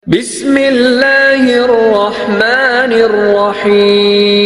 بسم اللہ الرحمن الرحیم۔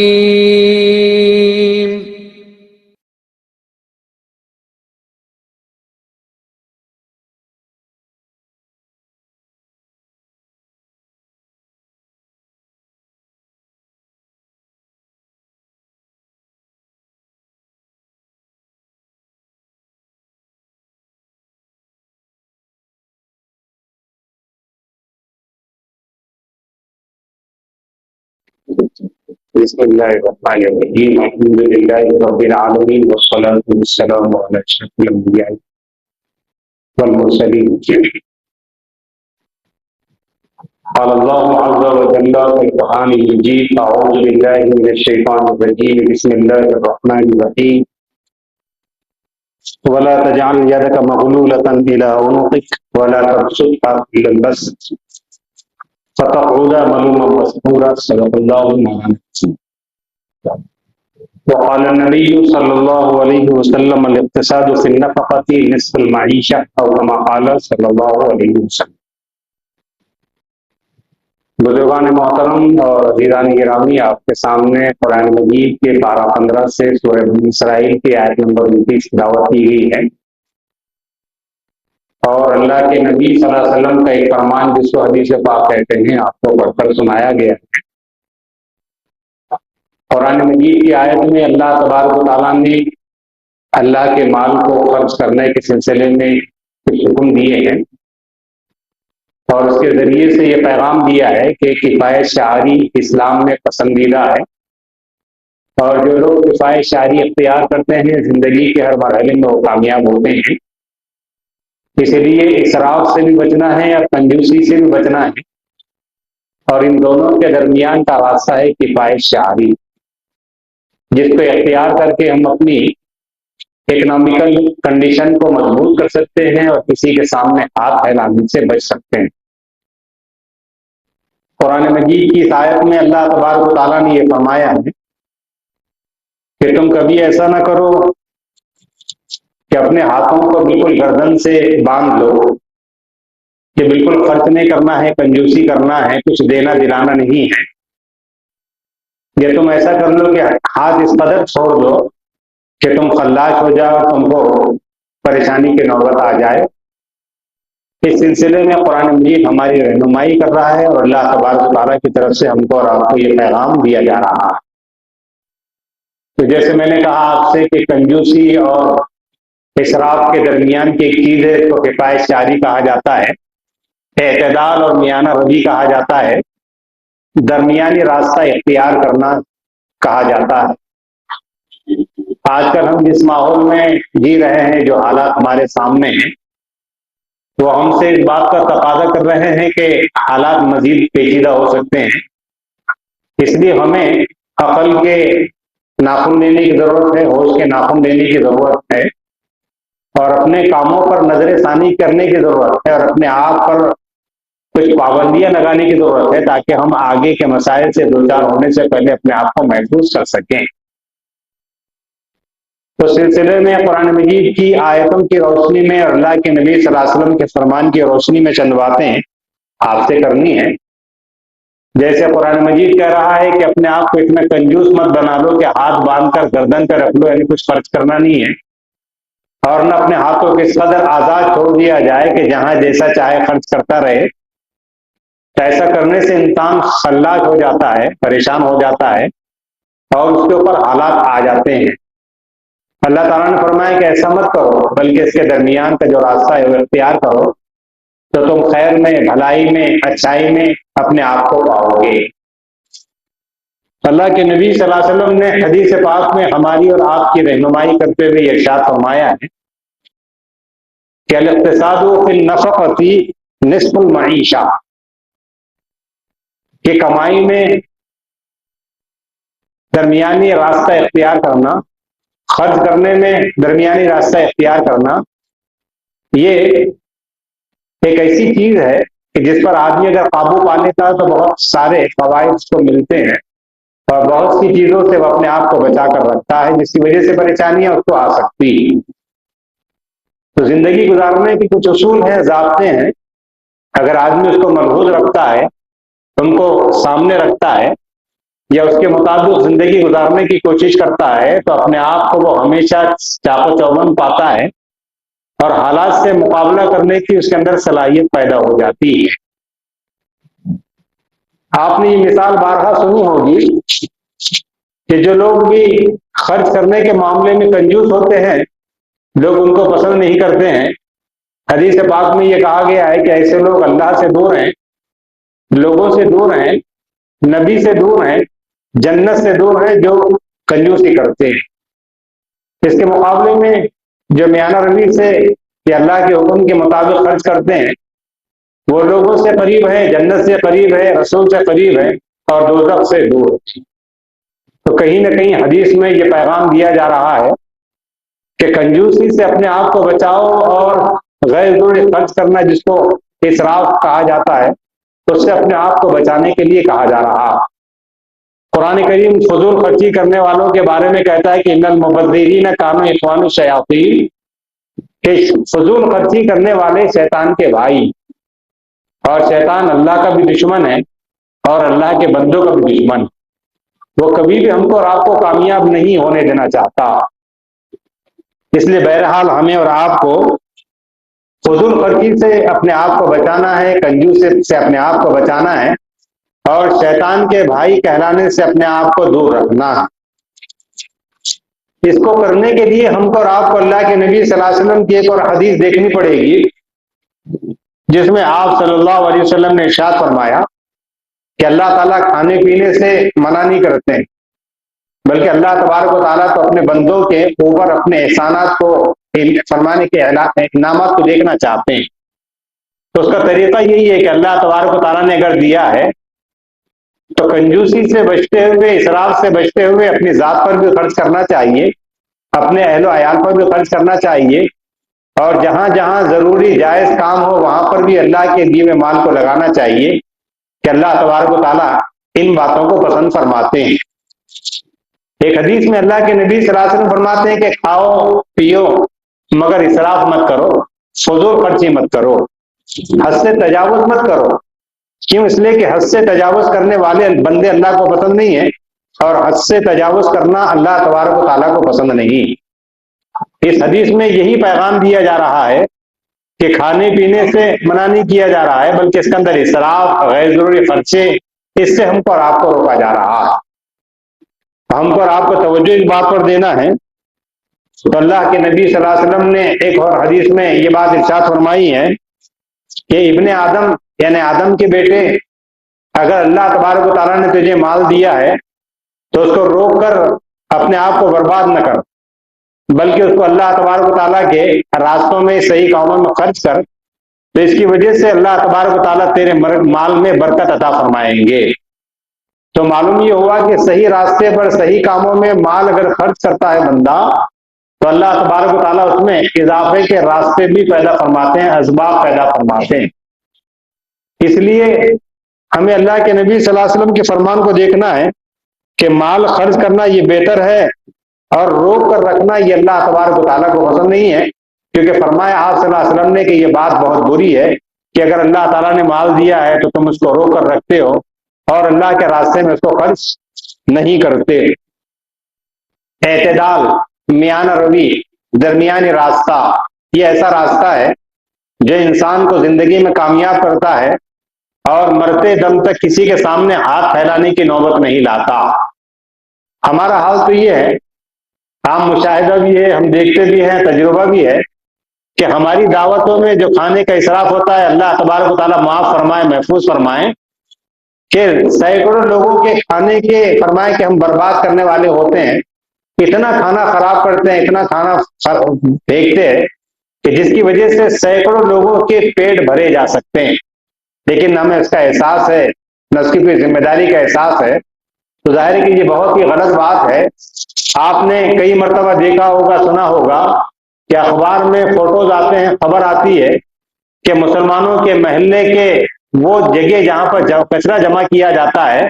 بسم اللہ الرحمن الرحیم الحمد للہ رب العالمین والصلاة والسلام علی اشرف الانبیاء والمرسلین۔ قال اللہ عز وجل فی القرآن المجید اعوذ باللہ من الشیطان الرجیم بسم اللہ الرحمن الرحیم ولا تجعل يدك مغلولة إلى عنقك ولا تبسطها كل البسط فتقعد ملوما مسحورا صدق اللہ مولانا۔ وقال النبی صلی اللہ علیہ وسلم الاقتصاد فی النفقة نصف المعیشہ او کما قال صلی اللہ علیہ وسلم۔ بزرگان محترم اور عزیزان گرامی، آپ کے سامنے قرآن مجید کے پارہ 15 سے سورہ بنی اسرائیل کی آیت نمبر 29 تلاوت کی گئی ہے، اور اللہ کے نبی صلی اللہ علیہ وسلم کا ایک فرمان جس کو حدیث پاک کہتے ہیں آپ کو پڑھ کر سنایا گیا ہے۔ قرآن مجید کی آیت میں اللہ تبارک و تعالیٰ نے اللہ کے مال کو خرچ کرنے کے سلسلے میں کچھ حکم دیے ہیں، اور اس کے ذریعے سے یہ پیغام دیا ہے کہ کفایت شعاری اسلام میں پسندیدہ ہے، اور جو لوگ کفایت شعاری اختیار کرتے ہیں زندگی کے ہر مرحلے میں وہ کامیاب ہوتے ہیں۔ اس لیے اسراف سے بھی بچنا ہے اور کنجوسی سے بھی بچنا ہے، اور ان دونوں کے درمیان کا راستہ ہے کفایت شعاری، جس کو اختیار کر کے ہم اپنی اکنامیکل کنڈیشن کو مضبوط کر سکتے ہیں اور کسی کے سامنے ہاتھ پھیلانے سے بچ سکتے ہیں۔ قرآن مجید کی اس آیت میں اللہ تبارک و تعالیٰ نے یہ فرمایا ہے کہ تم کبھی ایسا نہ کرو کہ اپنے ہاتھوں کو بالکل گردن سے باندھ لو کہ بالکل خرچ نہیں کرنا ہے، کنجوسی کرنا ہے، کچھ دینا دلانا نہیں ہے۔ یا تم ایسا کر لو کہ ہاتھ اس قدر چھوڑ دو کہ تم خلاص ہو جاؤ، تم کو پریشانی کی نوبت آ جائے۔ اس سلسلے میں قرآن مجید ہماری رہنمائی کر رہا ہے، اور اللہ تبارک و تعالیٰ کی طرف سے ہم کو اور آپ کو یہ پیغام دیا جا رہا ہے۔ تو جیسے میں نے کہا آپ سے کہ کنجوسی اور اسراف کے درمیان کی ایک چیز ہے تو کفایت شعاری کہا جاتا ہے، اعتدال اور میانہ روی کہا جاتا ہے، درمیانی راستہ اختیار کرنا کہا جاتا ہے۔ آج کل ہم جس ماحول میں جی رہے ہیں، جو حالات ہمارے سامنے ہیں، وہ ہم سے اس بات کا تقاضا کر رہے ہیں کہ حالات مزید پیچیدہ ہو سکتے ہیں۔ اس لیے ہمیں عقل کے ناخن لینے کی ضرورت ہے، ہوش کے ناخن لینے کی ضرورت ہے، اور اپنے کاموں پر نظر ثانی کرنے کی ضرورت ہے، اور اپنے آپ پر کچھ پابندیاں لگانے کی ضرورت ہے تاکہ ہم آگے کے مسائل سے دوچار ہونے سے پہلے اپنے آپ کو محفوظ کر سکیں۔ تو سلسلے میں قرآن مجید کی آیتوں کی روشنی میں اور اللہ کے نبی صلی اللہ علیہ وسلم کے فرمان کی روشنی میں چند باتیں آپ سے کرنی ہے۔ جیسے قرآن مجید کہہ رہا ہے کہ اپنے آپ کو اتنا کنجوس مت بنا لو کہ ہاتھ باندھ کر گردن پہ رکھ لو، یعنی کچھ خرچ کرنا نہیں ہے، اور نہ اپنے ہاتھوں کے اس قدر آزاد چھوڑ دیا جائے کہ جہاں جیسا چاہے خرچ کرتا رہے۔ ایسا کرنے سے انسان خلاص ہو جاتا ہے، پریشان ہو جاتا ہے، اور اس کے اوپر حالات آ جاتے ہیں۔ اللہ تعالیٰ نے فرمایا کہ ایسا مت کرو، بلکہ اس کے درمیان کا جو راستہ ہے وہ اختیار کرو، تو تم خیر میں، بھلائی میں، اچھائی میں اپنے آپ کو پاؤ گے۔ اللہ کے نبی صلی اللہ علیہ وسلم نے حدیث پاک میں ہماری اور آپ کی رہنمائی کرتے ہوئے یہ ارشاد فرمایا ہے کہ الاقتصاد فی النفقۃ نصف المعیشہ، کہ کمائی میں درمیانی راستہ اختیار کرنا، خرچ کرنے میں درمیانی راستہ اختیار کرنا، یہ ایک ایسی چیز ہے کہ جس پر آدمی اگر قابو پا لیتا ہے تو بہت سارے فوائد اس کو ملتے ہیں، اور بہت سی چیزوں سے وہ اپنے آپ کو بچا کر رکھتا ہے جس کی وجہ سے پریشانیاں اس کو آ سکتی ہیں۔ تو زندگی گزارنے کے کچھ اصول ہیں، ضابطے ہیں، اگر آدمی اس کو ملحوظ رکھتا ہے، ان کو سامنے رکھتا ہے یا اس کے مطابق زندگی گزارنے کی کوشش کرتا ہے تو اپنے آپ کو وہ ہمیشہ چاق و چوبند پاتا ہے اور حالات سے مقابلہ کرنے کی اس کے اندر صلاحیت پیدا ہو جاتی ہے۔ آپ نے یہ مثال بارہا سنی ہوگی کہ جو لوگ بھی خرچ کرنے کے معاملے میں کنجوس ہوتے ہیں، لوگ ان کو پسند نہیں کرتے ہیں۔ حدیث پاک میں یہ کہا گیا ہے کہ ایسے لوگ اللہ سے دور ہیں، لوگوں سے دور ہیں، نبی سے دور ہیں، جنت سے دور ہیں، جو کنجوسی کرتے ہیں۔ اس کے مقابلے میں جو میانہ روی سے یا اللہ کے حکم کے مطابق خرچ کرتے ہیں، وہ لوگوں سے قریب ہے، جنت سے قریب ہے، رسول سے قریب ہے اور دوزخ سے دور ہے۔ تو کہیں نہ کہیں حدیث میں یہ پیغام دیا جا رہا ہے کہ کنجوسی سے اپنے آپ کو بچاؤ اور غیر ضروری خرچ کرنا، جس کو اسراف کہا جاتا ہے، اس سے اپنے آپ کو بچانے کے لیے کہا جا رہا ہے۔ قرآن کریم فضول خرچی کرنے والوں کے بارے میں کہتا ہے کہ ان المبذرین کانوا اخوان الشیاطین، کہ فضول خرچی کرنے والے شیطان کے بھائی، اور شیطان اللہ کا بھی دشمن ہے اور اللہ کے بندوں کا بھی دشمن۔ وہ کبھی بھی ہم کو اور آپ کو کامیاب نہیں ہونے دینا چاہتا۔ اس لیے بہرحال ہمیں اور آپ کو فضول خرچی سے اپنے آپ کو بچانا ہے، کنجوسی سے اپنے آپ کو بچانا ہے اور شیطان کے بھائی کہلانے سے اپنے آپ کو دور رکھنا ہے۔ اس کو کرنے کے لیے ہم کو اور آپ کو اللہ کے نبی صلی اللہ علیہ وسلم کی ایک اور حدیث دیکھنی پڑے گی، جس میں آپ صلی اللہ علیہ وسلم نے ارشاد فرمایا کہ اللہ تعالیٰ کھانے پینے سے منع نہیں کرتے ہیں، بلکہ اللہ تبارک و تعالیٰ تو اپنے بندوں کے اوپر اپنے احسانات کو فرمانے کے انعامات کو دیکھنا چاہتے ہیں۔ تو اس کا طریقہ یہی ہے کہ اللہ تبارک و تعالیٰ نے اگر دیا ہے تو کنجوسی سے بچتے ہوئے، اسراف سے بچتے ہوئے اپنی ذات پر بھی خرچ کرنا چاہیے، اپنے اہل و عیال پر بھی خرچ کرنا چاہیے، اور جہاں جہاں ضروری جائز کام ہو وہاں پر بھی اللہ کے دیے ہوئے مال کو لگانا چاہیے، کہ اللہ تبارک و تعالیٰ ان باتوں کو پسند فرماتے ہیں۔ ایک حدیث میں اللہ کے نبی صلی اللہ علیہ وسلم فرماتے ہیں کہ کھاؤ پیو مگر اسراف مت کرو، فضول خرچی مت کرو، حد سے تجاوز مت کرو۔ کیوں؟ اس لیے کہ حد سے تجاوز کرنے والے بندے اللہ کو پسند نہیں ہیں، اور حد سے تجاوز کرنا اللہ تبارک و تعالیٰ کو پسند نہیں۔ اس حدیث میں یہی پیغام دیا جا رہا ہے کہ کھانے پینے سے منع نہیں کیا جا رہا ہے، بلکہ اس کے اندر اسراف، غیر ضروری خرچے، اس سے ہم کو اور آپ کو روکا جا رہا ہے۔ ہم کو اور آپ کو توجہ اس بات پر دینا ہے۔ تو اللہ کے نبی صلی اللہ علیہ وسلم نے ایک اور حدیث میں یہ بات ارشاد فرمائی ہے کہ ابن آدم یعنی آدم کے بیٹے، اگر اللہ تبارک و تعالیٰ نے تجھے مال دیا ہے تو اس کو روک کر اپنے آپ کو برباد نہ کر، بلکہ اس کو اللہ تبارک و تعالیٰ کے راستوں میں، صحیح کاموں میں خرچ کر، تو اس کی وجہ سے اللہ تبارک و تعالیٰ تیرے مال میں برکت عطا فرمائیں گے۔ تو معلوم یہ ہوا کہ صحیح راستے پر، صحیح کاموں میں مال اگر خرچ کرتا ہے بندہ، تو اللہ تبارک و تعالیٰ اس میں اضافے کے راستے بھی پیدا فرماتے ہیں، اسباب پیدا فرماتے ہیں۔ اس لیے ہمیں اللہ کے نبی صلی اللہ علیہ وسلم کے فرمان کو دیکھنا ہے کہ مال خرچ کرنا یہ بہتر ہے، اور روک کر رکھنا یہ اللہ تبارک و تعالیٰ کو پسند نہیں ہے، کیونکہ فرمایا آپ صلی اللہ علیہ وسلم نے کہ یہ بات بہت بری ہے کہ اگر اللہ تعالیٰ نے مال دیا ہے تو تم اس کو روک کر رکھتے ہو اور اللہ کے راستے میں اس کو خرچ نہیں کرتے۔ اعتدال، میانہ روی، درمیانی راستہ، یہ ایسا راستہ ہے جو انسان کو زندگی میں کامیاب کرتا ہے اور مرتے دم تک کسی کے سامنے ہاتھ پھیلانے کی نوبت نہیں لاتا۔ ہمارا حال تو یہ ہے، عام مشاہدہ بھی ہے، ہم دیکھتے بھی ہیں، تجربہ بھی ہے کہ ہماری دعوتوں میں جو کھانے کا اسراف ہوتا ہے، اللہ تبارک و تعالیٰ معاف فرمائے، محفوظ فرمائے، کہ سینکڑوں لوگوں کے کھانے کے فرمائے کہ ہم برباد کرنے والے ہوتے ہیں، اتنا کھانا خراب کرتے ہیں، اتنا کھانا پھینکتے ہیں کہ جس کی وجہ سے سینکڑوں لوگوں کے پیٹ بھرے جا سکتے ہیں، لیکن نہ ہمیں اس کا احساس ہے، نہ اس کی کوئی ذمہ داری کا احساس ہے۔ تو ظاہر ہے کہ یہ بہت ہی غلط بات ہے۔ آپ نے کئی مرتبہ دیکھا ہوگا، سنا ہوگا کہ اخبار میں فوٹوز آتے ہیں، خبر آتی ہے کہ مسلمانوں کے محلے کے وہ جگہ جہاں پر کچرا جمع کیا جاتا ہے،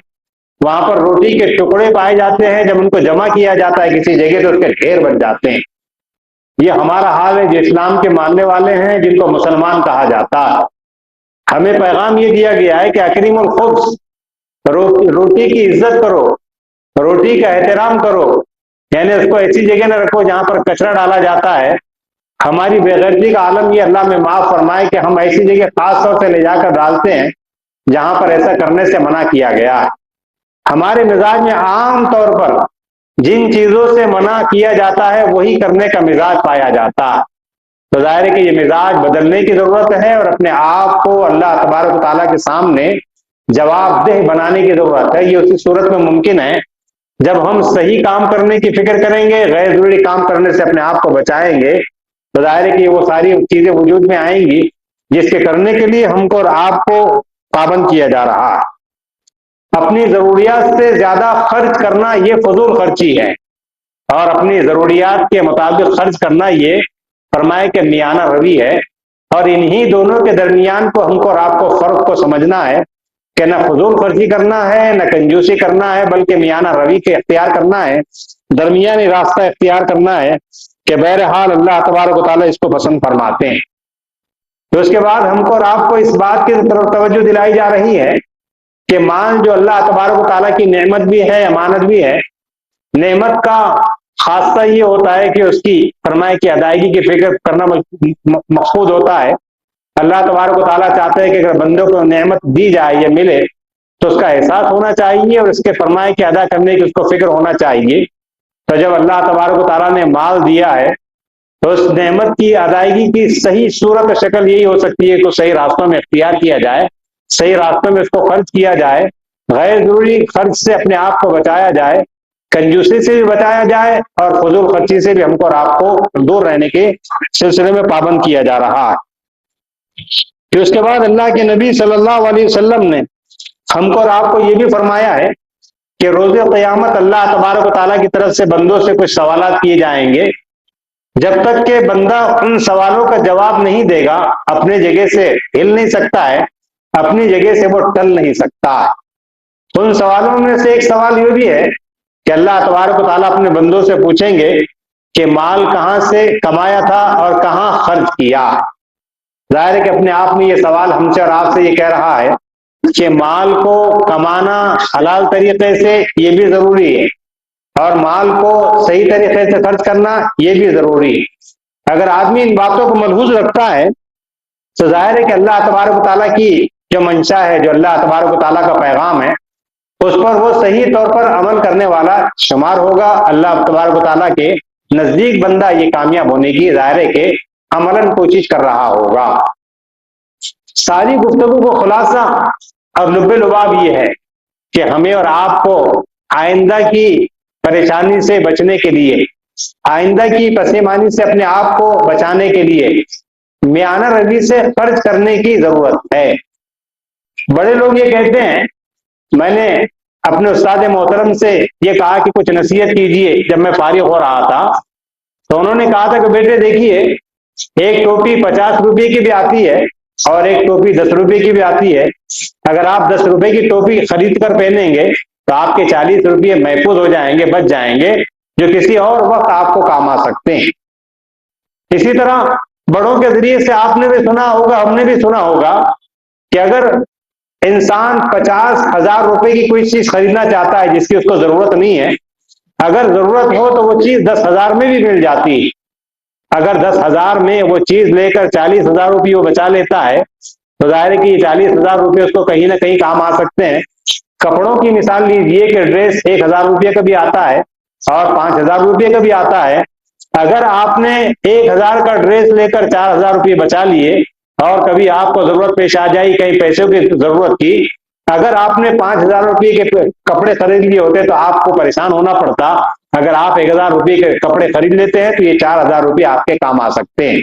وہاں پر روٹی کے ٹکڑے پائے جاتے ہیں۔ جب ان کو جمع کیا جاتا ہے کسی جگہ تو اس کے ڈھیر بن جاتے ہیں۔ یہ ہمارا حال ہے جو اسلام کے ماننے والے ہیں، جن کو مسلمان کہا جاتا ہے۔ ہمیں پیغام یہ دیا گیا ہے کہ اکریم الخبز، روٹی کی عزت کرو، روٹی کا احترام کرو، یعنی اس کو ایسی جگہ نہ رکھو جہاں پر کچرا ڈالا جاتا ہے۔ ہماری بے غیرتی کا عالم یہ اللہ میں معاف فرمائے کہ ہم ایسی جگہ خاص طور سے لے جا کر ڈالتے ہیں جہاں پر ایسا کرنے سے منع کیا گیا ہے۔ ہمارے مزاج میں عام طور پر جن چیزوں سے منع کیا جاتا ہے وہی کرنے کا مزاج پایا جاتا ہے۔ تو ظاہر ہے کہ یہ مزاج بدلنے کی ضرورت ہے اور اپنے آپ کو اللہ تبارک و تعالیٰ کے سامنے جواب دہ بنانے کی ضرورت ہے۔ یہ اسی صورت میں ممکن ہے جب ہم صحیح کام کرنے کی فکر کریں گے، غیر ضروری کام کرنے سے اپنے آپ کو بچائیں گے، تو ظاہر ہے کہ وہ ساری چیزیں وجود میں آئیں گی جس کے کرنے کے لیے ہم کو اور آپ کو پابند کیا جا رہا ہے۔ اپنی ضروریات سے زیادہ خرچ کرنا یہ فضول خرچی ہے، اور اپنی ضروریات کے مطابق خرچ کرنا یہ فرمائے کہ میانہ روی ہے۔ اور انہی دونوں کے درمیان کو ہم کو اور آپ کو فرق کو سمجھنا ہے کہ نہ فضول خرچی کرنا ہے نہ کنجوسی کرنا ہے، بلکہ میانہ روی کے اختیار کرنا ہے، درمیانی راستہ اختیار کرنا ہے کہ بہرحال اللہ تبارک و تعالیٰ اس کو پسند فرماتے ہیں۔ تو اس کے بعد ہم کو اور آپ کو اس بات کی طرف توجہ دلائی جا رہی ہے کہ مال جو اللہ تبارک و تعالیٰ کی نعمت بھی ہے، امانت بھی ہے، نعمت کا خاصہ یہ ہوتا ہے کہ اس کی فرمائے کی ادائیگی کی فکر کرنا مقصود ہوتا ہے۔ اللہ تبارک و تعالیٰ چاہتے ہیں کہ اگر بندوں کو نعمت دی جائے یا ملے تو اس کا احساس ہونا چاہیے اور اس کے فرمائے کی ادا کرنے کی اس کو فکر ہونا چاہیے۔ تو جب اللہ تبارک و تعالیٰ نے مال دیا ہے تو اس نعمت کی ادائیگی کی صحیح صورت شکل یہی ہو سکتی ہے کہ صحیح راستوں میں اختیار کیا جائے، صحیح راستوں میں اس کو خرچ کیا جائے، غیر ضروری خرچ سے اپنے آپ کو بچایا جائے، کنجوسی سے بھی بچایا جائے، اور فضول خرچی سے بھی ہم کو اور آپ کو دور رہنے کے سلسلے میں پابند کیا جا رہا ہے۔ پھر اس کے بعد اللہ کے نبی صلی اللہ علیہ وسلم نے ہم کو اور آپ کو یہ بھی فرمایا ہے کہ روز قیامت اللہ تبارک و تعالیٰ کی طرف سے بندوں سے کچھ سوالات کیے جائیں گے، جب تک کہ بندہ ان سوالوں کا جواب نہیں دے گا اپنے جگہ سے ہل نہیں سکتا ہے، اپنی جگہ سے وہ ٹل نہیں سکتا۔ ان سوالوں میں سے ایک سوال یہ بھی ہے کہ اللہ تبارک و تعالیٰ اپنے بندوں سے پوچھیں گے کہ مال کہاں سے کمایا تھا اور کہاں خرچ کیا۔ ظاہر ہے کہ اپنے آپ میں یہ سوال ہم سے اور آپ سے یہ کہہ رہا ہے کہ مال کو کمانا حلال طریقے سے یہ بھی ضروری ہے، اور مال کو صحیح طریقے سے خرچ کرنا یہ بھی ضروری ہے۔ اگر آدمی ان باتوں کو ملحوظ رکھتا ہے تو ظاہر ہے کہ اللہ تبارک و تعالیٰ کی جو منشا ہے، جو اللہ تبارک و تعالیٰ کا پیغام ہے، اس پر وہ صحیح طور پر عمل کرنے والا شمار ہوگا۔ اللہ تبارک و تعالیٰ کے نزدیک بندہ یہ کامیاب ہونے کی ظاہر ہے کہ عملاً کوشش کر رہا ہوگا۔ ساری گفتگو کو خلاصہ اور لب لباب یہ ہے کہ ہمیں اور آپ کو آئندہ کی پریشانی سے بچنے کے لیے، آئندہ کی پشیمانی سے اپنے آپ کو بچانے کے لیے میانہ روی سے خرچ کرنے کی ضرورت ہے۔ بڑے لوگ یہ کہتے ہیں، میں نے اپنے استاد محترم سے یہ کہا کہ کچھ نصیحت کیجئے جب میں فارغ ہو رہا تھا، تو انہوں نے کہا تھا کہ بیٹے دیکھیے، ایک ٹوپی 50 روپے کی بھی آتی ہے اور ایک ٹوپی 10 روپے کی بھی آتی ہے۔ اگر آپ 10 روپے کی ٹوپی خرید کر پہنیں گے تو آپ کے 40 روپے محفوظ ہو جائیں گے، بچ جائیں گے، جو کسی اور وقت آپ کو کام آ سکتے ہیں۔ اسی طرح بڑوں کے ذریعے سے آپ نے بھی سنا ہوگا، ہم نے بھی سنا ہوگا کہ اگر انسان 50,000 روپے کی کوئی چیز خریدنا چاہتا ہے جس کی اس کو ضرورت نہیں ہے، اگر ضرورت ہو تو وہ چیز 10,000 میں بھی مل جاتی ہے۔ اگر 10,000 میں وہ چیز لے کر 40,000 روپے وہ بچا لیتا ہے تو ظاہر ہے کہ یہ 40,000 روپے اس کو کہیں نہ کہیں کام آ سکتے ہیں۔ کپڑوں کی مثال لیجئے کہ ڈریس 1,000 روپے کا بھی آتا ہے اور 5,000 روپے کا بھی آتا ہے۔ اگر آپ نے 1,000 کا ڈریس لے کر 4,000 روپے بچا لیے اور کبھی آپ کو ضرورت پیش آ جائے کہیں پیسوں کی ضرورت کی، اگر آپ نے 5,000 روپے کے کپڑے خرید لیے ہوتے تو آپ کو پریشان ہونا پڑتا۔ اگر آپ 1,000 روپے کے کپڑے خرید لیتے ہیں تو یہ 4,000 روپے آپ کے کام آ سکتے ہیں۔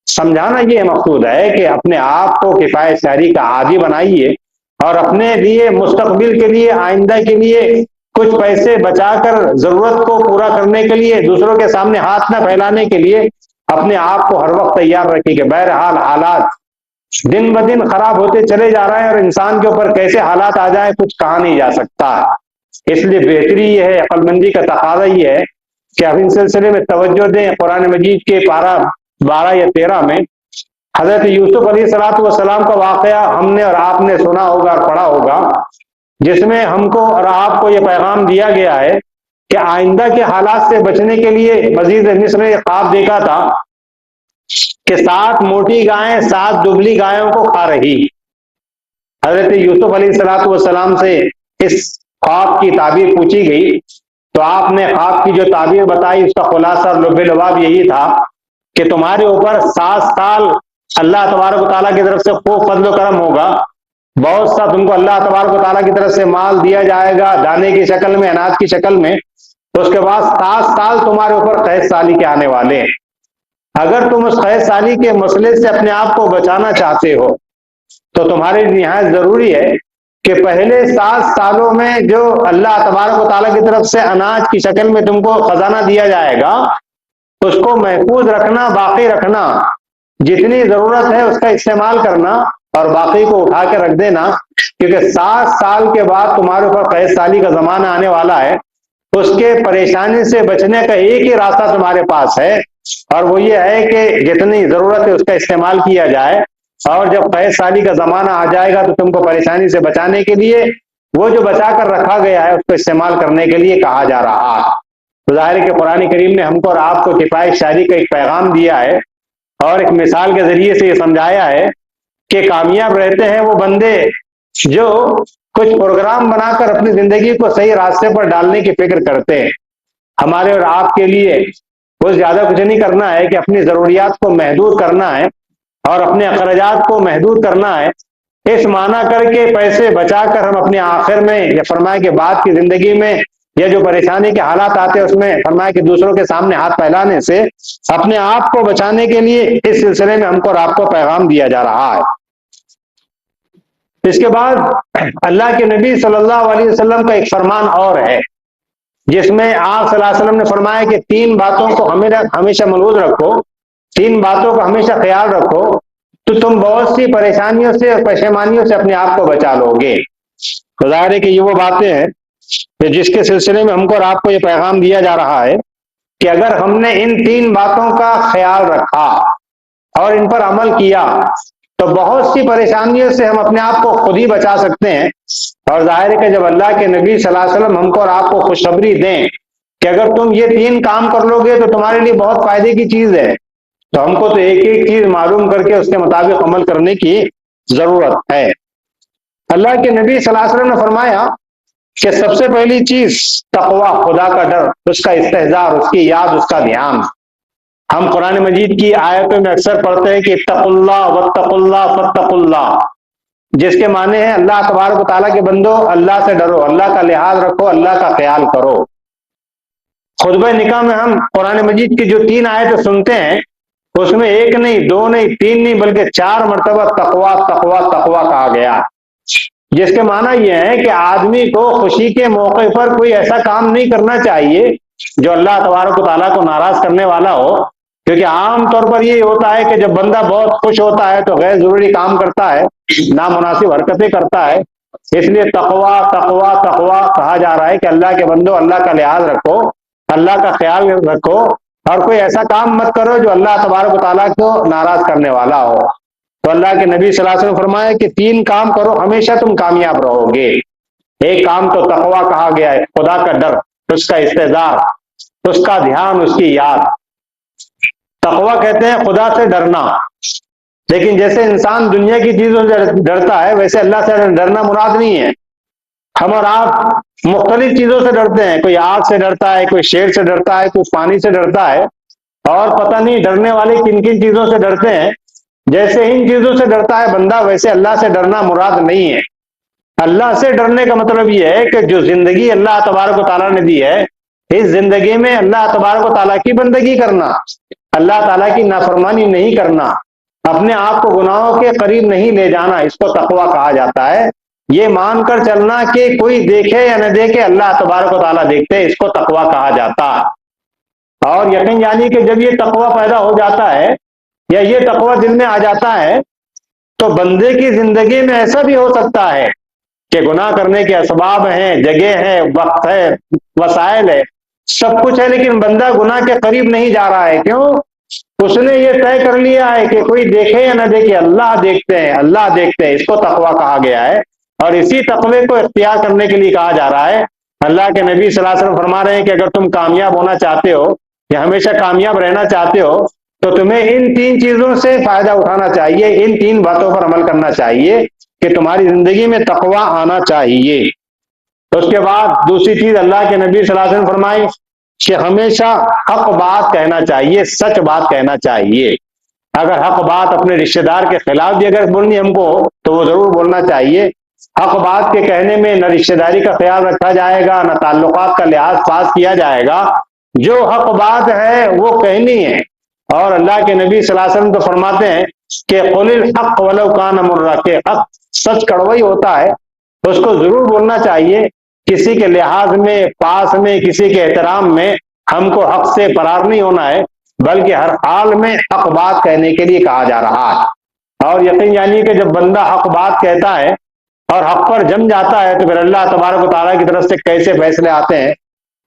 سمجھانا یہ مقصود ہے کہ اپنے آپ کو کفایت شعری کا عادی بنائیے اور اپنے لیے مستقبل کے لیے، آئندہ کے لیے کچھ پیسے بچا کر ضرورت کو پورا کرنے کے لیے، دوسروں کے سامنے ہاتھ نہ پھیلانے کے لیے اپنے آپ کو ہر وقت تیار رکھیے کہ بہرحال حالات دن بدن خراب ہوتے چلے جا رہے ہیں اور انسان کے اوپر کیسے حالات آ جائیں کچھ کہا نہیں جا سکتا۔ اس لیے بہتری یہ ہے، عقل مندی کا تقاضا یہ ہے کہ اب ان سلسلے میں توجہ دیں۔ قرآن مجید کے پارہ 12 یا 13 میں حضرت یوسف علیہ الصلوۃ والسلام کا واقعہ ہم نے اور آپ نے سنا ہوگا اور پڑھا ہوگا، جس میں ہم کو اور آپ کو یہ پیغام دیا گیا ہے کہ آئندہ کے حالات سے بچنے کے لیے وزیر مصر نے خواب دیکھا تھا کہ 7 موٹی گائیں 7 دبلی گایوں کو کھا رہی۔ حضرت یوسف علیہ الصلوۃ والسلام سے اس خواب کی تعبیر پوچھی گئی تو آپ نے خواب کی جو تعبیر بتائی اس کا خلاصہ اور لب لباب یہی تھا کہ تمہارے اوپر 7 سال اللہ تبارک و تعالیٰ کی طرف سے خوب فضل و کرم ہوگا، بہت سا تم کو اللہ تبارک و تعالیٰ کی طرف سے مال دیا جائے گا، دانے کی شکل میں، اناج کی شکل میں، تو اس کے بعد 7 سال تمہارے اوپر قحط سالی کے آنے والے ہیں۔ اگر تم اس قحط سالی کے مسئلے سے اپنے آپ کو بچانا چاہتے ہو تو تمہارے لیے نہایت ضروری ہے کہ پہلے 7 سالوں میں جو اللہ تبارک و تعالیٰ کی طرف سے اناج کی شکل میں تم کو خزانہ دیا جائے گا اس کو محفوظ رکھنا، باقی رکھنا، جتنی ضرورت ہے اس کا استعمال کرنا اور باقی کو اٹھا کے رکھ دینا، کیونکہ 7 سال کے بعد تمہارے اوپر قحط سالی کا زمانہ آنے والا ہے۔ اس کے پریشانی سے بچنے کا ایک ہی راستہ تمہارے پاس ہے اور وہ یہ ہے کہ جتنی ضرورت ہے اس کا استعمال کیا جائے، اور جب قحط سالی کا زمانہ آ جائے گا تو تم کو پریشانی سے بچانے کے لیے وہ جو بچا کر رکھا گیا ہے اس کو استعمال کرنے کے لیے کہا جا رہا ہے۔ تو ظاہر ہے کہ قرآن کریم نے ہم کو اور آپ کو کفایت شاعری کا ایک پیغام دیا ہے اور ایک مثال کے ذریعے سے یہ سمجھایا ہے کہ کامیاب رہتے ہیں وہ بندے جو کچھ پروگرام بنا کر اپنی زندگی کو صحیح راستے پر ڈالنے کی فکر کرتے ہیں۔ ہمارے اور آپ کے لیے کچھ زیادہ کچھ نہیں کرنا ہے کہ اپنی ضروریات کو محدود کرنا ہے اور اپنے اخراجات کو محدود کرنا ہے، اس معنی کر کے پیسے بچا کر ہم اپنے آخر میں یا فرمائے کہ بعد کی زندگی میں یا جو پریشانی کے حالات آتے ہیں اس میں فرمائے کہ دوسروں کے سامنے ہاتھ پھیلانے سے اپنے آپ کو بچانے کے لیے اس سلسلے میں ہم کو اور آپ کو پیغام دیا جا رہا ہے۔ اس کے بعد اللہ کے نبی صلی اللہ علیہ وسلم کا ایک فرمان اور ہے جس میں آپ صلی اللہ علیہ وسلم نے فرمایا کہ 3 باتوں کو ہمیشہ ملحوظ رکھو، 3 باتوں کا ہمیشہ خیال رکھو تو تم بہت سی پریشانیوں سے اور پشیمانیوں سے اپنے آپ کو بچا لو گے۔ تو ظاہر ہے کہ یہ وہ باتیں ہیں کہ جس کے سلسلے میں ہم کو اور آپ کو یہ پیغام دیا جا رہا ہے کہ اگر ہم نے ان 3 باتوں کا خیال رکھا اور ان پر عمل کیا تو بہت سی پریشانیوں سے ہم اپنے آپ کو خود ہی بچا سکتے ہیں۔ اور ظاہر ہے کہ جب اللہ کے نبی صلی اللہ علیہ وسلم ہم کو اور آپ کو خوشخبری دیں کہ اگر تم یہ 3 کام کر لو گے تو تمہارے لیے بہت فائدے کی چیز ہے، تو ہم کو تو ایک ایک چیز معلوم کر کے اس کے مطابق عمل کرنے کی ضرورت ہے۔ اللہ کے نبی صلی اللہ علیہ وسلم نے فرمایا کہ سب سے پہلی چیز تقوی، خدا کا ڈر، اس کا استحضار، اس کی یاد، اس کا دھیان۔ ہم قرآن مجید کی آیتوں میں اکثر پڑھتے ہیں کہ اتقوا اللہ واتقوا اللہ فاتقوا اللہ، جس کے معنی ہے اللہ تبارک و تعالیٰ کے بندو اللہ سے ڈرو، اللہ کا لحاظ رکھو، اللہ کا خیال کرو۔ خطبہ نکاح میں ہم قرآن مجید کی جو 3 آیتیں سنتے ہیں اس میں 1 نہیں، 2 نہیں، 3 نہیں بلکہ 4 مرتبہ تقوی تقوی تقوی کہا گیا، جس کے معنی یہ ہے کہ آدمی کو خوشی کے موقع پر کوئی ایسا کام نہیں کرنا چاہیے جو اللہ تبارک و تعالیٰ کو ناراض کرنے والا ہو، کیونکہ عام طور پر یہ ہوتا ہے کہ جب بندہ بہت خوش ہوتا ہے تو غیر ضروری کام کرتا ہے، نامناسب حرکتیں کرتا ہے۔ اس لیے تقوی تقوی تقوی کہا جا رہا ہے کہ اللہ کے بندو اللہ کا لحاظ رکھو، اللہ کا خیال رکھو اور کوئی ایسا کام مت کرو جو اللہ تبارک و تعالیٰ کو ناراض کرنے والا ہو۔ تو اللہ کے نبی صلی اللہ علیہ وسلم فرمایا کہ 3 کام کرو ہمیشہ تم کامیاب رہو گے۔ ایک کام تو تقوی کہا گیا ہے، خدا کا ڈر، اس کا استحضار، اس کا دھیان، اس کی یاد۔ تقوی کہتے ہیں خدا سے ڈرنا، لیکن جیسے انسان دنیا کی چیزوں سے ڈرتا ہے ویسے اللہ سے ڈرنا مراد نہیں ہے۔ ہم اور آپ مختلف چیزوں سے ڈرتے ہیں، کوئی آگ سے ڈرتا ہے، کوئی شیر سے ڈرتا ہے، کوئی پانی سے ڈرتا ہے، اور پتہ نہیں ڈرنے والے کن کن چیزوں سے ڈرتے ہیں۔ جیسے ان چیزوں سے ڈرتا ہے بندہ ویسے اللہ سے ڈرنا مراد نہیں ہے۔ اللہ سے ڈرنے کا مطلب یہ ہے کہ جو زندگی اللہ تبارک و تعالیٰ نے دی ہے اس زندگی میں اللہ تبارک و تعالیٰ کی بندگی کرنا، اللہ تعالیٰ کی نافرمانی نہیں کرنا، اپنے آپ کو گناہوں کے قریب نہیں لے جانا، اس کو تقوی کہا جاتا ہے۔ یہ مان کر چلنا کہ کوئی دیکھے یا نہ دیکھے اللہ تبارک و تعالیٰ دیکھتے، اس کو تقوی کہا جاتا۔ اور یقین جانی کہ جب یہ تقوی پیدا ہو جاتا ہے یا یہ تقوی دل میں آ جاتا ہے تو بندے کی زندگی میں ایسا بھی ہو سکتا ہے کہ گناہ کرنے کے اسباب ہیں، جگہ ہے، وقت ہے، وسائل ہے، سب کچھ ہے، لیکن بندہ گناہ کے قریب نہیں جا رہا ہے۔ کیوں؟ اس نے یہ طے کر لیا ہے کہ کوئی دیکھے یا نہ دیکھے اللہ دیکھتے ہیں، اللہ دیکھتے ہیں، اس کو تقویٰ کہا گیا ہے، اور اسی تقوی کو اختیار کرنے کے لیے کہا جا رہا ہے۔ اللہ کے نبی صلی اللہ علیہ وسلم فرما رہے ہیں کہ اگر تم کامیاب ہونا چاہتے ہو یا ہمیشہ کامیاب رہنا چاہتے ہو تو تمہیں ان تین چیزوں سے فائدہ اٹھانا چاہیے، ان تین باتوں پر عمل کرنا چاہیے کہ تمہاری زندگی میں تقوی آنا چاہیے۔ اس کے بعد دوسری چیز اللہ کے نبی صلی اللہ علیہ وسلم فرمائی کہ ہمیشہ حق بات کہنا چاہیے، سچ بات کہنا چاہیے۔ اگر حق بات اپنے رشتہ دار کے خلاف بھی اگر بولنی ہم کو تو وہ ضرور بولنا چاہیے۔ حق بات کے کہنے میں نہ رشتہ داری کا خیال رکھا جائے گا، نہ تعلقات کا لحاظ پاس کیا جائے گا، جو حق بات ہے وہ کہنی ہے۔ اور اللہ کے نبی صلی اللہ علیہ وسلم تو فرماتے ہیں کہ قل الحق ولو کان مرا، کہ حق سچ کڑوئی ہوتا ہے، اس کو ضرور بولنا چاہیے۔ کسی کے لحاظ میں، پاس میں، کسی کے احترام میں ہم کو حق سے فرار نہیں ہونا ہے، بلکہ ہر حال میں حق بات کہنے کے لیے کہا جا رہا ہے۔ اور یقین جانیے کہ جب بندہ حق بات کہتا ہے اور حق پر جم جاتا ہے تو پھر اللہ تبارک و تعالیٰ کی طرف سے کیسے فیصلے آتے ہیں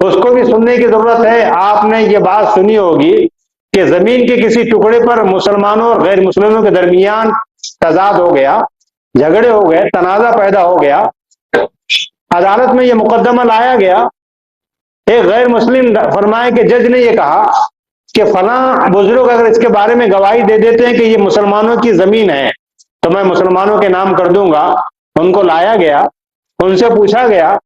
اس کو بھی سننے کی ضرورت ہے۔ آپ نے یہ بات سنی ہوگی کہ زمین کے کسی ٹکڑے پر مسلمانوں اور غیر مسلموں کے درمیان تضاد ہو گیا، جھگڑے ہو گئے، تنازع پیدا ہو گیا، عدالت میں یہ مقدمہ لایا گیا، ایک غیر مسلم فرمائے کہ جج نے یہ کہا کہ فلاں بزرگ اگر اس کے بارے میں گواہی دے دیتے ہیں کہ یہ مسلمانوں کی زمین ہے تو میں مسلمانوں کے نام کر دوں گا۔ ان کو لایا گیا، ان سے پوچھا گیا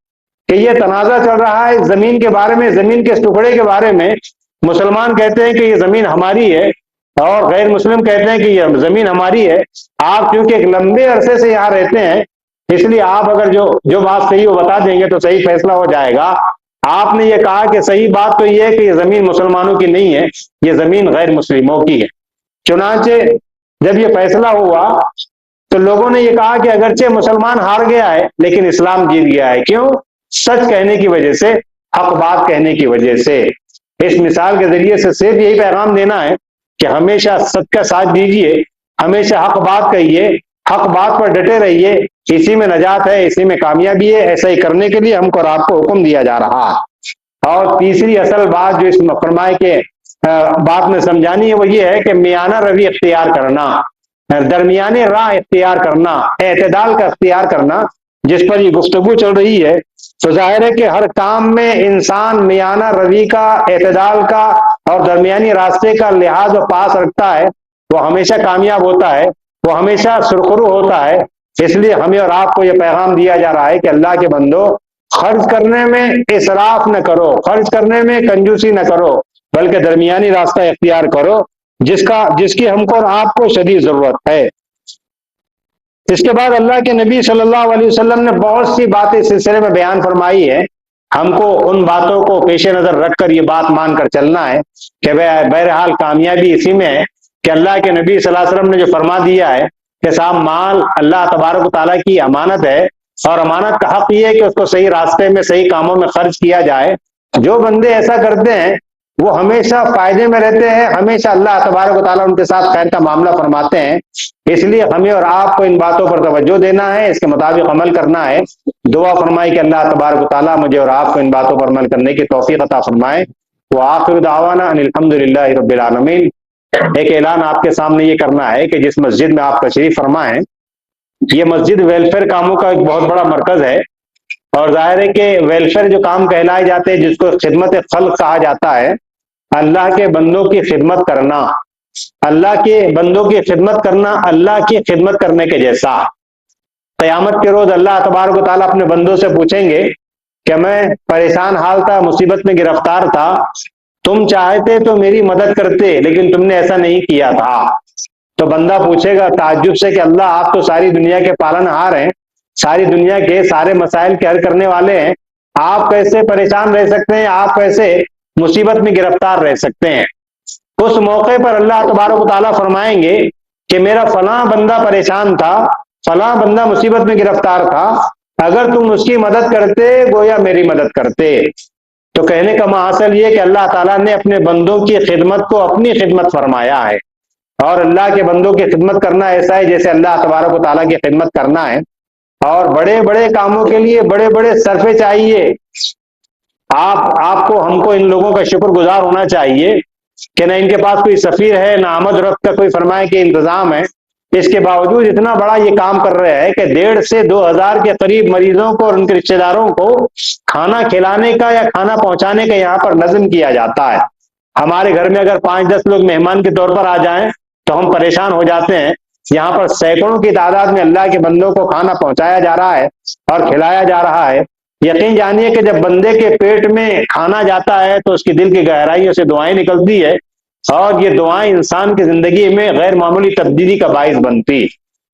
کہ یہ تنازع چل رہا ہے زمین کے بارے میں، زمین کے اس ٹکڑے کے بارے میں، مسلمان کہتے ہیں کہ یہ زمین ہماری ہے اور غیر مسلم کہتے ہیں کہ یہ زمین ہماری ہے۔ آپ کیونکہ ایک لمبے عرصے سے یہاں رہتے ہیں اس لیے آپ اگر جو بات صحیح ہو بتا دیں گے تو صحیح فیصلہ ہو جائے گا۔ آپ نے یہ کہا کہ صحیح بات تو یہ ہے کہ یہ زمین مسلمانوں کی نہیں ہے، یہ زمین غیر مسلموں کی ہے۔ چنانچہ جب یہ فیصلہ ہوا تو لوگوں نے یہ کہا کہ اگرچہ مسلمان ہار گیا ہے لیکن اسلام جیت گیا ہے۔ کیوں؟ سچ کہنے کی وجہ سے، حق بات کہنے کی وجہ سے۔ اس مثال کے ذریعے سے صرف یہی پیغام دینا ہے کہ ہمیشہ سچ کا ساتھ دیجیے، ہمیشہ حق بات کہیے، حق بات پر ڈٹے رہیے، اسی میں نجات ہے، اسی میں کامیابی ہے۔ ایسا ہی کرنے کے لیے ہم کو اور آپ کو حکم دیا جا رہا ہے۔ اور تیسری اصل بات جو اس فرمائے کے بات میں سمجھانی ہے وہ یہ ہے کہ میانہ روی اختیار کرنا، درمیانے راہ اختیار کرنا، اعتدال کا اختیار کرنا، جس پر یہ گفتگو چل رہی ہے۔ تو ظاہر ہے کہ ہر کام میں انسان میانہ روی کا، اعتدال کا اور درمیانی راستے کا لحاظ و پاس رکھتا ہے، وہ ہمیشہ کامیاب ہوتا ہے، وہ ہمیشہ سرخرو ہوتا ہے۔ اس لیے ہمیں اور آپ کو یہ پیغام دیا جا رہا ہے کہ اللہ کے بندو، خرچ کرنے میں اسراف نہ کرو، خرچ کرنے میں کنجوسی نہ کرو، بلکہ درمیانی راستہ اختیار کرو جس کی ہم کو اور آپ کو شدید ضرورت ہے۔ اس کے بعد اللہ کے نبی صلی اللہ علیہ وسلم نے بہت سی باتیں اس سلسلے میں بیان فرمائی ہے۔ ہم کو ان باتوں کو پیش نظر رکھ کر یہ بات مان کر چلنا ہے کہ بہرحال کامیابی اسی میں ہے کہ اللہ کے نبی صلی اللہ علیہ وسلم نے جو فرما دیا ہے کہ صاحب مال اللہ تبارک و تعالیٰ کی امانت ہے، اور امانت کا حق یہ ہے کہ اس کو صحیح راستے میں، صحیح کاموں میں خرچ کیا جائے۔ جو بندے ایسا کرتے ہیں وہ ہمیشہ فائدے میں رہتے ہیں، ہمیشہ اللہ تبارک و تعالیٰ ان کے ساتھ خیر کا معاملہ فرماتے ہیں۔ اس لیے ہمیں اور آپ کو ان باتوں پر توجہ دینا ہے، اس کے مطابق عمل کرنا ہے۔ دعا فرمائے کہ اللہ تبارک و تعالیٰ مجھے اور آپ کو ان باتوں پر عمل کرنے کی توفیق عطا فرمائے۔ وآخر دعوانا ان الحمدللہ رب العالمین۔ ایک اعلان آپ کے سامنے یہ کرنا ہے کہ جس مسجد میں آپ تشریف فرما ہیں، یہ مسجد ویلفیئر کاموں کا ایک بہت بڑا مرکز ہے، اور ظاہر ہے کہ ویلفیئر جو کام کہلائے جاتے ہیں، جس کو خدمت خلق کہا جاتا ہے، اللہ کے بندوں کی خدمت کرنا، اللہ کے بندوں کی خدمت کرنا اللہ کی خدمت کرنے کے جیسا۔ قیامت کے روز اللہ تبارک و تعالیٰ اپنے بندوں سے پوچھیں گے کہ میں پریشان حال تھا، مصیبت میں گرفتار تھا، تم چاہتے تو میری مدد کرتے لیکن تم نے ایسا نہیں کیا تھا۔ تو بندہ پوچھے گا تعجب سے کہ اللہ آپ تو ساری دنیا کے پالن ہار ہیں، ساری دنیا کے سارے مسائل کے حل کرنے والے ہیں، آپ کیسے پریشان رہ سکتے ہیں، آپ کیسے مصیبت میں گرفتار رہ سکتے ہیں؟ اس موقع پر اللہ تبارک و تعالیٰ فرمائیں گے کہ میرا فلاں بندہ پریشان تھا، فلاں بندہ مصیبت میں گرفتار تھا، اگر تم اس کی مدد کرتے گویا میری مدد کرتے۔ تو کہنے کا محاصل یہ کہ اللہ تعالیٰ نے اپنے بندوں کی خدمت کو اپنی خدمت فرمایا ہے، اور اللہ کے بندوں کی خدمت کرنا ایسا ہے جیسے اللہ تبارک و تعالیٰ کی خدمت کرنا ہے۔ اور بڑے بڑے کاموں کے لیے بڑے بڑے صرفے چاہیے۔ آپ کو، ہم کو ان لوگوں کا شکر گزار ہونا چاہیے کہ نہ ان کے پاس کوئی سفیر ہے، نہ آمد و رفت کا کوئی فرمائے کہ انتظام ہے، اس کے باوجود اتنا بڑا یہ کام کر رہے ہیں کہ 1.5 سے 2,000 کے قریب مریضوں کو اور ان کے رشتے داروں کو کھانا کھلانے کا یا کھانا پہنچانے کا یہاں پر نظم کیا جاتا ہے۔ ہمارے گھر میں اگر 5-10 لوگ مہمان کے طور پر آ جائیں تو ہم پریشان ہو جاتے ہیں، یہاں پر سینکڑوں کی تعداد میں اللہ کے بندوں کو کھانا پہنچایا جا رہا ہے اور کھلایا جا رہا ہے۔ یقین جانیے کہ جب بندے کے پیٹ میں کھانا جاتا ہے تو اس کی دل کی گہرائیوں سے دعائیں نکلتی ہے، اور یہ دعائیں انسان کی زندگی میں غیر معمولی تبدیلی کا باعث بنتی۔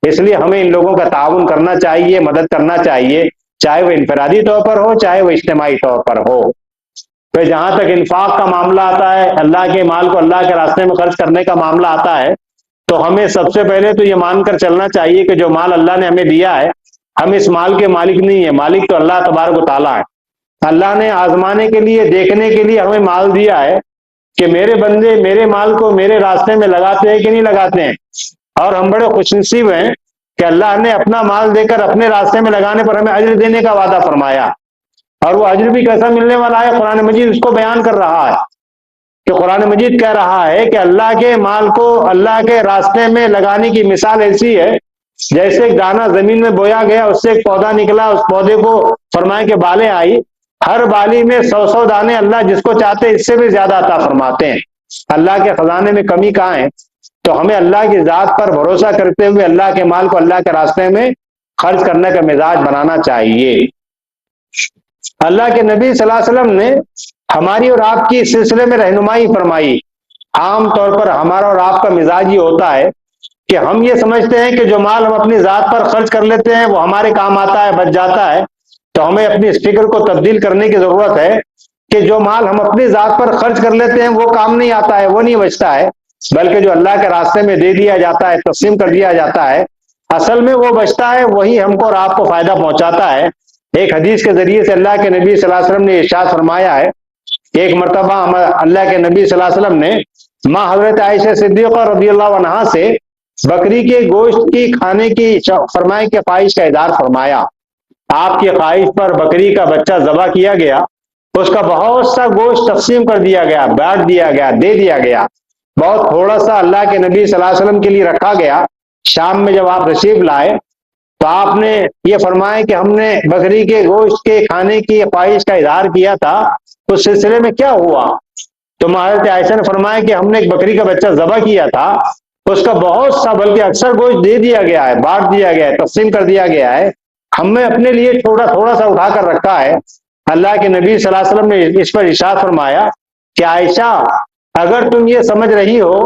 اس لیے ہمیں ان لوگوں کا تعاون کرنا چاہیے، مدد کرنا چاہیے، چاہے وہ انفرادی طور پر ہو چاہے وہ اجتماعی طور پر ہو۔ پھر جہاں تک انفاق کا معاملہ آتا ہے، اللہ کے مال کو اللہ کے راستے میں خرچ کرنے کا معاملہ آتا ہے، تو ہمیں سب سے پہلے تو یہ مان کر چلنا چاہیے کہ جو مال اللہ نے ہمیں دیا ہے، ہم اس مال کے مالک نہیں ہیں، مالک تو اللہ تبارک و تعالیٰ ہے۔ اللہ نے آزمانے کے لیے، دیکھنے کے لیے ہمیں مال دیا ہے کہ میرے بندے میرے مال کو میرے راستے میں لگاتے ہیں کہ نہیں لگاتے ہیں، اور ہم بڑے خوش نصیب ہیں کہ اللہ نے اپنا مال دے کر اپنے راستے میں لگانے پر ہمیں اجر دینے کا وعدہ فرمایا، اور وہ اجر بھی کیسا ملنے والا ہے، قرآن مجید اس کو بیان کر رہا ہے کہ قرآن مجید کہہ رہا ہے کہ اللہ کے مال کو اللہ کے راستے میں لگانے کی مثال ایسی ہے جیسے ایک دانہ زمین میں بویا گیا، اس سے ایک پودا نکلا، اس پودے کو فرمائے کہ بالیں آئی، ہر بالی میں 100 دانے اللہ جس کو چاہتے اس سے بھی زیادہ عطا فرماتے ہیں۔ اللہ کے خزانے میں کمی کہاں ہے؟ تو ہمیں اللہ کی ذات پر بھروسہ کرتے ہوئے اللہ کے مال کو اللہ کے راستے میں خرچ کرنے کا مزاج بنانا چاہیے۔ اللہ کے نبی صلی اللہ علیہ وسلم نے ہماری اور آپ کی اس سلسلے میں رہنمائی فرمائی۔ عام طور پر ہمارا اور آپ کا مزاج یہ ہوتا ہے کہ ہم یہ سمجھتے ہیں کہ جو مال ہم اپنی ذات پر خرچ کر لیتے ہیں وہ ہمارے کام آتا ہے، بچ جاتا ہے۔ تو ہمیں اپنی اس فکر کو تبدیل کرنے کی ضرورت ہے کہ جو مال ہم اپنی ذات پر خرچ کر لیتے ہیں وہ کام نہیں آتا ہے، وہ نہیں بچتا ہے، بلکہ جو اللہ کے راستے میں دے دیا جاتا ہے، تقسیم کر دیا جاتا ہے، اصل میں وہ بچتا ہے، وہی ہم کو اور آپ کو فائدہ پہنچاتا ہے۔ ایک حدیث کے ذریعے سے اللہ کے نبی صلی اللہ علیہ وسلم نے ارشاد فرمایا ہے کہ ایک مرتبہ اللہ کے نبی صلی اللہ علیہ وسلم نے ماں حضرت عائشہ صدیقہ رضی اللہ عنہا سے بکری کے گوشت کی کھانے کی فرمائے کے خواہش کا اظہار فرمایا۔ آپ کی خواہش پر بکری کا بچہ ذبح کیا گیا، اس کا بہت سا گوشت تقسیم کر دیا گیا، بانٹ دیا گیا، دے دیا گیا، بہت تھوڑا سا اللہ کے نبی صلی اللہ علیہ وسلم کے لیے رکھا گیا۔ شام میں جب آپ تشریف لائے تو آپ نے یہ فرمایا کہ ہم نے بکری کے گوشت کے کھانے کی خواہش کا اظہار کیا تھا، اس سلسلے میں کیا ہوا؟ تو حضرت عائشہ نے فرمایا کہ ہم نے ایک بکری کا بچہ ذبح کیا تھا، اس کا بہت سا بلکہ اکثر گوشت دے دیا گیا ہے، بانٹ دیا گیا ہے، تقسیم کر دیا گیا ہے، ہم نے اپنے لیے تھوڑا سا اٹھا کر رکھا ہے۔ اللہ کے نبی صلی اللہ علیہ وسلم نے اس پر ارشاد فرمایا کہ عائشہ اگر تم یہ سمجھ رہی ہو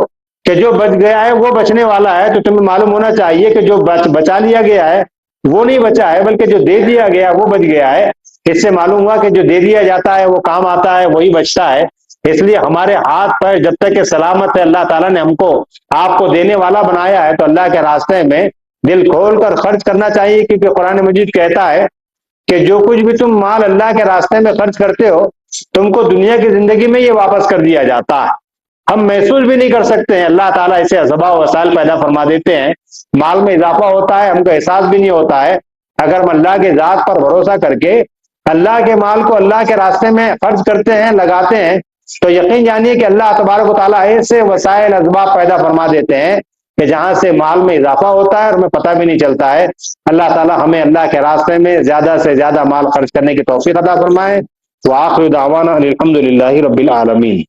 کہ جو بچ گیا ہے وہ بچنے والا ہے، تو تمہیں معلوم ہونا چاہیے کہ جو بچا لیا گیا ہے وہ نہیں بچا ہے، بلکہ جو دے دیا گیا وہ بچ گیا ہے۔ اس سے معلوم ہوا کہ جو دے دیا جاتا ہے وہ کام آتا ہے، وہی بچتا ہے۔ اس لیے ہمارے ہاتھ پر جب تک کہ سلامت ہے، اللہ تعالیٰ نے ہم کو آپ کو دینے والا بنایا ہے، تو اللہ کے راستے میں دل کھول کر خرچ کرنا چاہیے، کیونکہ قرآن مجید کہتا ہے کہ جو کچھ بھی تم مال اللہ کے راستے میں خرچ کرتے ہو تم کو دنیا کی زندگی میں یہ واپس کر دیا جاتا ہے۔ ہم محسوس بھی نہیں کر سکتے ہیں، اللہ تعالیٰ اسے اسباب و وسائل پیدا فرما دیتے ہیں، مال میں اضافہ ہوتا ہے، ہم کو احساس بھی نہیں ہوتا ہے۔ اگر ہم اللہ کے ذات پر بھروسہ کر کے اللہ کے مال کو اللہ کے راستے میں خرچ کرتے ہیں، لگاتے ہیں، تو یقین جانیے کہ اللہ تبارک و تعالیٰ ایسے وسائل اسباب پیدا فرما دیتے ہیں کہ جہاں سے مال میں اضافہ ہوتا ہے اور ہمیں پتہ بھی نہیں چلتا ہے۔ اللہ تعالیٰ ہمیں اللہ کے راستے میں زیادہ سے زیادہ مال خرچ کرنے کی توفیق عطا فرمائے۔ وآخر دعوانا الحمد للہ رب العالمین۔